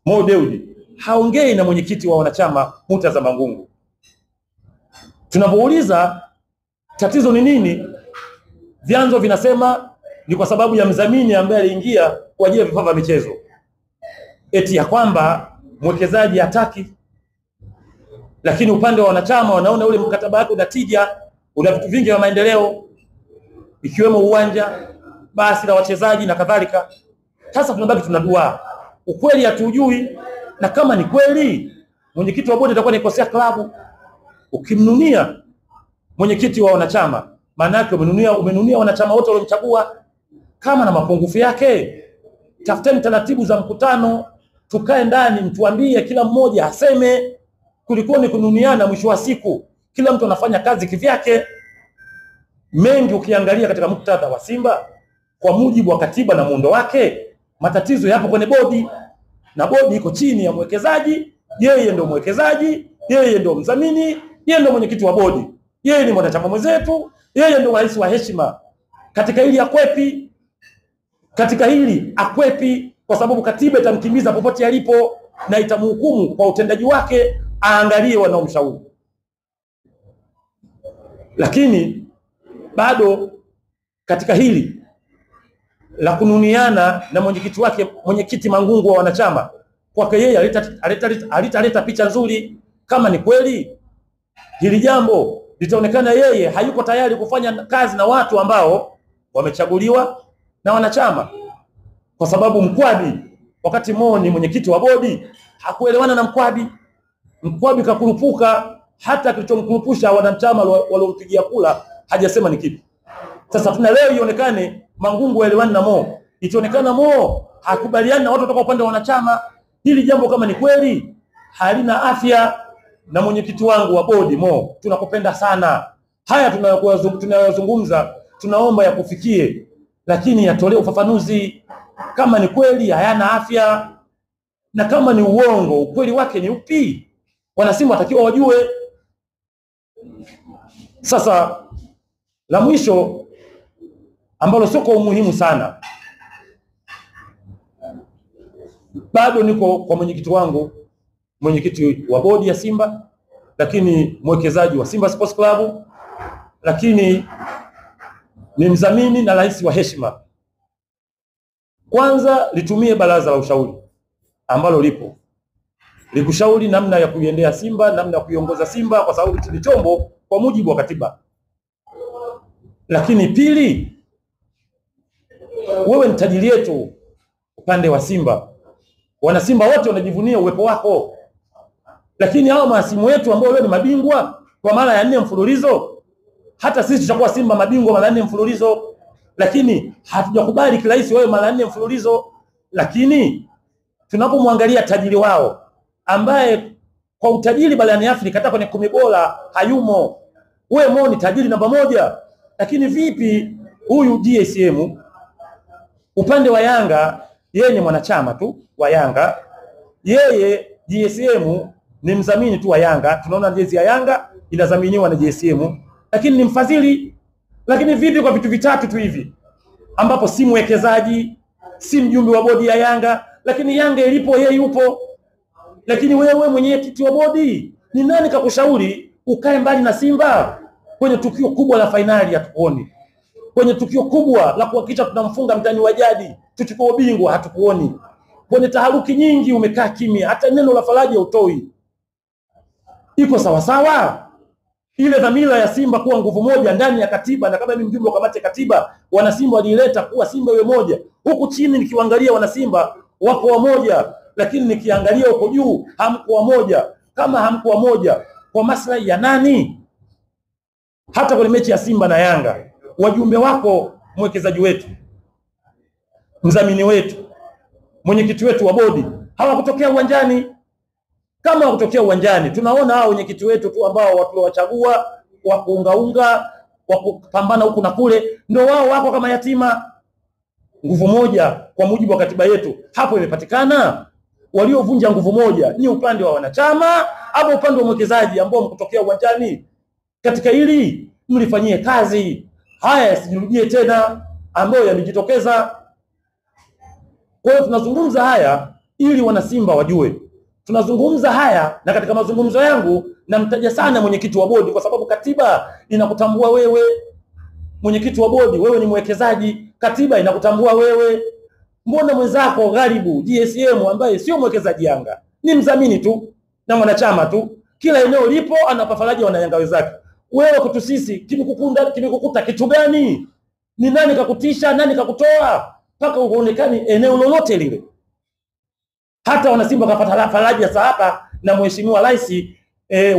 Mo Dewji haongei na mwenyekiti wa wanachama Murtaza Mangungu. Tunapouliza tatizo ni nini, vyanzo vinasema ni kwa sababu ya mdhamini ambaye aliingia kwa ajili ya vifaa vya michezo, eti ya kwamba mwekezaji hataki. Lakini upande wa wanachama wanaona ule mkataba wake una tija, una vitu vingi vya maendeleo ikiwemo uwanja, basi la wachezaji na kadhalika. Sasa tunabaki tunadua, ukweli hatujui, na kama ni kweli mwenyekiti wa bodi atakuwa nikosea klabu. Ukimnunia mwenyekiti wa wanachama, maana yake umenunia wanachama wote waliomchagua. Kama na mapungufu yake, tafuteni taratibu za mkutano, tukae ndani, mtuambie, kila mmoja aseme. Kulikuwa ni kununiana, mwisho wa siku kila mtu anafanya kazi kivyake. Mengi ukiangalia katika muktadha wa Simba, kwa mujibu wa katiba na muundo wake, matatizo yapo kwenye bodi, na bodi iko chini ya mwekezaji. Yeye ndio mwekezaji, yeye ndio mdhamini, yeye ndio mwenyekiti wa bodi, yeye ni mwanachama mwenzetu, yeye ndio rais wa heshima. Katika hili akwepi, kwa sababu katiba itamkimbiza popote alipo na itamhukumu kwa utendaji wake. Aangalie wanaomshauri. Lakini bado katika hili la kununiana na mwenyekiti wake, mwenyekiti Mangungu wa wanachama, kwake yeye alitaleta picha nzuri. Kama ni kweli hili jambo litaonekana yeye hayuko tayari kufanya kazi na watu ambao wamechaguliwa na wanachama, kwa sababu Mkwabi, wakati Mo ni mwenyekiti wa bodi, hakuelewana na Mkwabi kakurupuka. Hata kilichomkurupusha wanachama waliompigia kula hajasema ni kipi. Sasa tuna leo ionekane Mangungu aelewani na Mo, itonekana Mo hakubaliani na watu kutoka upande wa wanachama. Hili jambo kama ni kweli halina afya. Na mwenyekiti wangu wa bodi Mo, tunakupenda sana. Haya tunayozungumza tunaomba yakufikie, lakini yatolee ufafanuzi. Kama ni kweli hayana afya, na kama ni uongo, ukweli wake ni upi? Wanasimba watakiwa wajue. Sasa la mwisho ambalo sio kwa umuhimu sana, bado niko kwa mwenyekiti wangu, mwenyekiti wa bodi ya Simba, lakini mwekezaji wa Simba Sports Club, lakini ni mdhamini na rais wa heshima. Kwanza litumie baraza la ushauri ambalo lipo, likushauri namna ya kuiendea Simba, namna ya kuiongoza Simba, kwa sababu ni chombo kwa mujibu wa katiba. Lakini pili, wewe ni tajiri yetu upande wa Simba. Wana Simba wote wanajivunia uwepo wako. Lakini hao maasimu wetu ambao leo ni mabingwa kwa mara ya 4 mfululizo, hata sisi tutakuwa Simba mabingwa mara 4 mfululizo, lakini hatujakubali kirahisi wewe mara 4 mfululizo. Lakini tunapomwangalia tajiri wao ambaye kwa utajiri barani Afrika hata kwenye 10 bora hayumo, wewe Mo ni tajiri namba 1. Lakini vipi huyu GSM upande wa Yanga, yeye ni mwanachama tu wa Yanga, yeye GSM ni mdhamini tu wa Yanga. Tunaona jezi ya Yanga inadhaminiwa na GSM, lakini ni mfadhili. Lakini vipi kwa vitu vitatu tu hivi ambapo si mwekezaji, si mjumbe wa bodi ya Yanga, lakini Yanga ilipo yeye yupo? Lakini wewe mwenyekiti wa bodi, ni nani kakushauri ukae mbali na Simba kwenye tukio kubwa la fainali ya tukuoni, kwenye tukio kubwa la kuhakikisha tunamfunga mtani wa jadi tuchukue ubingwa hatukuoni, kwenye taharuki nyingi umekaa kimya, hata neno la faraja utoi? Iko sawa sawa ile dhamira ya Simba kuwa nguvu moja ndani ya katiba? Na kama mimi mjumbe wa kamati ya katiba, wana Simba walileta kuwa Simba iwe moja. Huku chini nikiangalia wana Simba wako wamoja, lakini nikiangalia huko juu hamkuwa moja. Kama hamkuwa moja, kwa maslahi ya nani? Hata kwenye mechi ya Simba na Yanga, wajumbe wako, mwekezaji wetu, mdhamini wetu, mwenyekiti wetu wa bodi hawakutokea uwanjani. Kama hawakutokea uwanjani, tunaona hao mwenyekiti wetu tu ambao watu wachagua wa kuungaunga, wa kupambana huku na kule, ndio wao wako kama yatima. Nguvu moja kwa mujibu wa katiba yetu hapo imepatikana. Waliovunja nguvu moja ni upande wa wanachama au upande wa mwekezaji ambao mkutokea uwanjani? Katika hili mlifanyie kazi, haya yasijirudie tena ambayo yamejitokeza. Kwa hiyo tunazungumza haya ili wana Simba wajue tunazungumza haya, na katika mazungumzo yangu namtaja sana mwenyekiti wa bodi, kwa sababu katiba inakutambua wewe mwenyekiti wa bodi, wewe ni mwekezaji, katiba inakutambua wewe. Mbona mwenzako Gharibu GSM ambaye sio mwekezaji Yanga, ni mdhamini tu na mwanachama tu, kila eneo lipo anapa faraja wana Yanga wenzake, wewe kwetu sisi kimekukuta kitu gani? Ni nani kakutisha, nani kakutoa mpaka uonekane eneo lolote lile? Hata wana Simba kapata faraja sasa hapa na mheshimiwa rais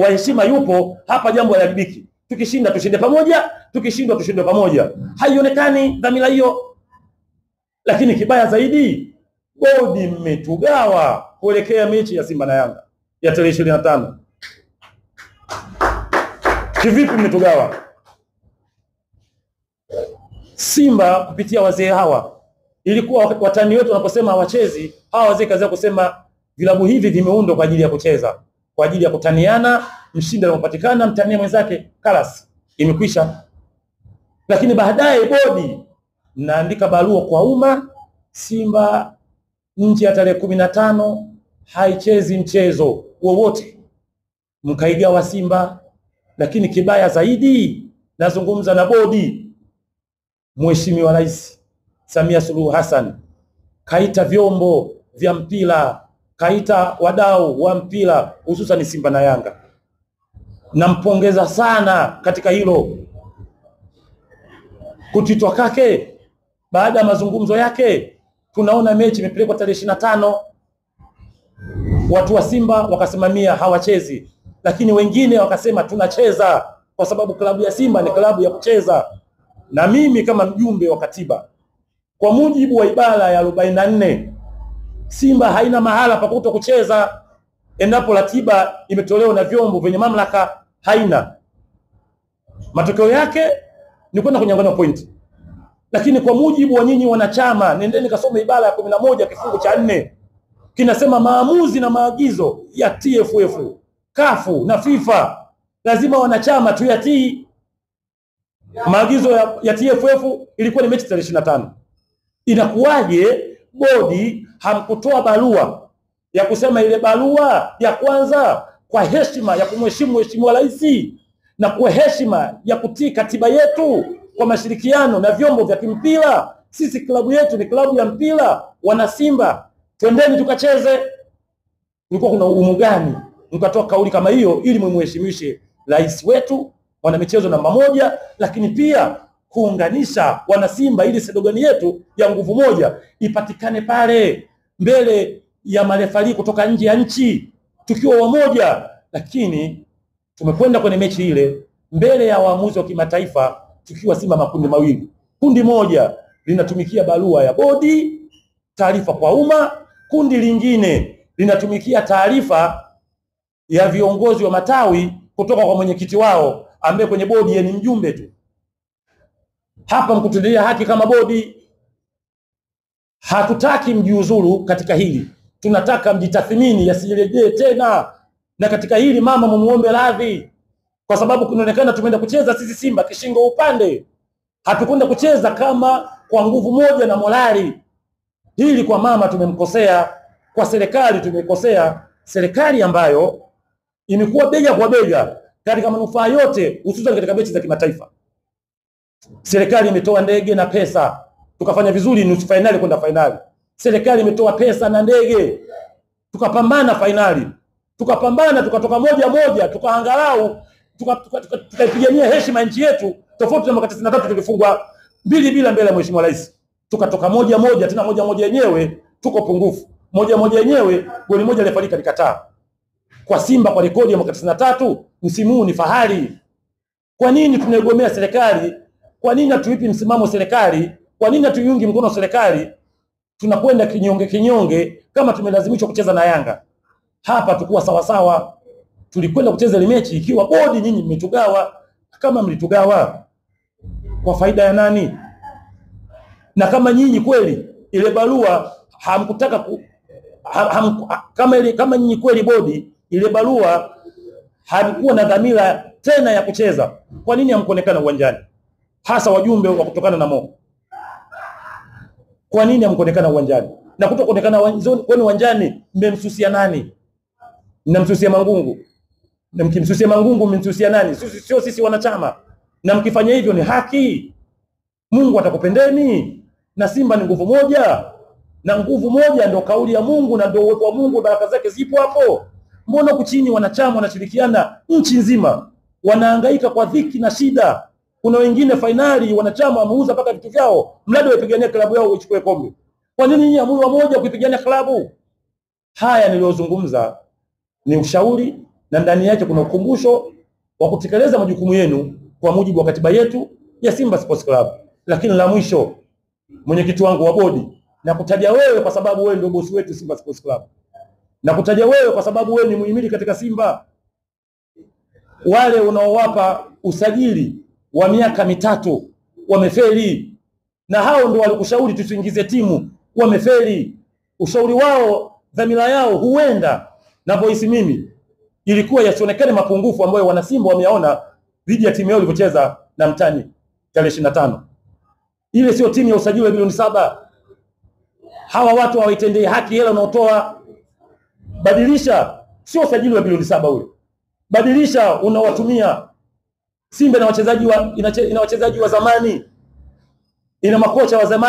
wa heshima yupo hapa, jambo halibiki. Tukishinda tushinde pamoja, tukishindwa tushinde pamoja. Haionekani dhamira hiyo. Lakini kibaya zaidi, bodi mmetugawa kuelekea mechi ya Simba na Yanga ya tarehe 25. Kivipi mmetugawa? Simba kupitia wazee hawa, ilikuwa watani wetu wanaposema hawachezi, hawa wazee kazi ya kusema vilabu hivi vimeundwa kwa ajili ya kucheza, kwa ajili ya kutaniana, mshindi anapopatikana mtania mwenzake, kalas, imekwisha. Lakini baadaye bodi naandika barua kwa umma, Simba nje ya tarehe 15 haichezi mchezo wowote, mkaigawa Simba. Lakini kibaya zaidi, nazungumza na bodi, Mheshimiwa Rais Samia Suluhu Hassan kaita vyombo vya mpira, kaita wadau wa mpira, hususan Simba na Yanga. Nampongeza sana katika hilo. Kutitwa kake baada ya mazungumzo yake, tunaona mechi imepelekwa tarehe 25. Watu wa Simba wakasimamia hawachezi, lakini wengine wakasema tunacheza kwa sababu klabu ya Simba ni klabu ya kucheza. Na mimi kama mjumbe wa katiba, kwa mujibu wa ibara ya 44, Simba haina mahala pa kucheza endapo ratiba imetolewa na vyombo vyenye mamlaka, haina. Matokeo yake ni kwenda kunyang'anya point. Lakini kwa mujibu wa nyinyi wanachama, nendeni kasome ibara ya 11 kifungu cha 4, kinasema maamuzi na maagizo ya TFF, CAF na FIFA lazima wanachama tuyatii. Maagizo ya TFF ilikuwa ni mechi tarehe 25. Inakuwaje bodi hamkutoa barua ya kusema ile barua ya kwanza kwa heshima ya kumheshimu Mheshimiwa Rais na kwa heshima ya kutii katiba yetu kwa mashirikiano na vyombo vya kimpira, sisi klabu yetu ni klabu ya mpira, wana Simba twendeni tukacheze? Ulikuwa kuna ugumu gani mkatoa kauli kama hiyo ili mumheshimishe rais wetu, wana michezo namba 1, lakini pia kuunganisha wana Simba ili sedogani yetu ya nguvu moja ipatikane pale mbele ya marefali kutoka nje ya nchi tukiwa wamoja? Lakini tumekwenda kwenye mechi ile mbele ya waamuzi wa kimataifa tukiwa Simba makundi mawili. Kundi moja linatumikia barua ya bodi, taarifa kwa umma, kundi lingine linatumikia taarifa ya viongozi wa matawi kutoka kwa mwenyekiti wao ambaye kwenye bodi yeye ni mjumbe tu. Hapa mkutendea haki kama bodi. Hatutaki mjiuzuru katika hili, tunataka mjitathmini yasirejee tena. Na katika hili mama mumuombe radhi, kwa sababu kunaonekana tumeenda kucheza sisi Simba kishingo upande, hatukwenda kucheza kama kwa nguvu moja na morali. Hili kwa mama tumemkosea, kwa serikali tumekosea, serikali ambayo imekuwa bega kwa bega katika manufaa yote, hususan katika mechi za kimataifa. Serikali imetoa ndege na pesa, tukafanya vizuri nusu finali kwenda finali. Serikali imetoa pesa na ndege, tukapambana finali, tukapambana tukatoka moja, tukaangalau tukapigania heshima nchi yetu, tofauti na mwaka 93 tulifungwa 2-2 mbele ya Mheshimiwa Rais. Tukatoka moja, tena moja yenyewe tuko pungufu. Moja yenyewe goli moja refa likataa. Kwa Simba kwa rekodi ya mwaka 93 msimu huu ni fahari. Kwa nini tunaegomea serikali? Kwa nini hatuipi msimamo serikali? Kwa nini hatuiungi mkono serikali? Tunakwenda kinyonge kama tumelazimishwa kucheza na Yanga. Hapa tukua sawa sawa. Tulikwenda kucheza ile mechi ikiwa bodi nyinyi mmetugawa. Kama mlitugawa kwa faida ya nani? Na kama nyinyi kweli ile barua hamkutaka kama nyinyi kweli bodi ile barua hamkuwa na dhamira tena ya kucheza, kwa nini hamkuonekana uwanjani? Hasa wajumbe wa kutokana na Mo, kwa nini hamkuonekana uwanjani? na kutokuonekana kwenu uwanjani, mmemsusia nani? Mnamsusia Mangungu. Na mkimsusia Mangungu mmemsusia nani? Sio sisi wanachama. Na mkifanya hivyo ni haki. Mungu atakupendeni. Na Simba ni nguvu moja. Na nguvu moja ndio kauli ya Mungu na ndio uwepo wa Mungu, baraka zake zipo hapo. Mbona huku chini wanachama wanashirikiana nchi nzima, wanahangaika kwa dhiki na shida. Kuna wengine finali wanachama wameuza mpaka vitu vyao mradi waipigania klabu yao ichukue kombe. Kwa nini nyinyi amuru moja kuipigania klabu? Haya niliyozungumza ni ushauri na ndani yake kuna ukumbusho wa kutekeleza majukumu yenu kwa mujibu wa katiba yetu ya Simba Sports Club. Lakini la mwisho, mwenyekiti wangu wa bodi, na kutaja wewe kwa sababu wewe ndio bosi wetu Simba Sports Club. Na kutaja wewe kwa sababu wewe ni muhimili katika Simba. Wale unaowapa usajili wa miaka mitatu wamefeli. Na hao ndio walikushauri tusiingize timu, wamefeli. Ushauri wao, dhamira yao huenda na voice mimi ilikuwa yasionekane mapungufu ambayo wana Simba wameona dhidi ya timu yao ilivyocheza na Mtani tarehe 25. Ile sio timu ya usajili wa bilioni 7. Hawa watu hawaitendei haki hela unaotoa. Badilisha, sio usajili wa bilioni 7 ule. Badilisha unawatumia. Simba ina wachezaji wa zamani. Ina makocha wa zamani.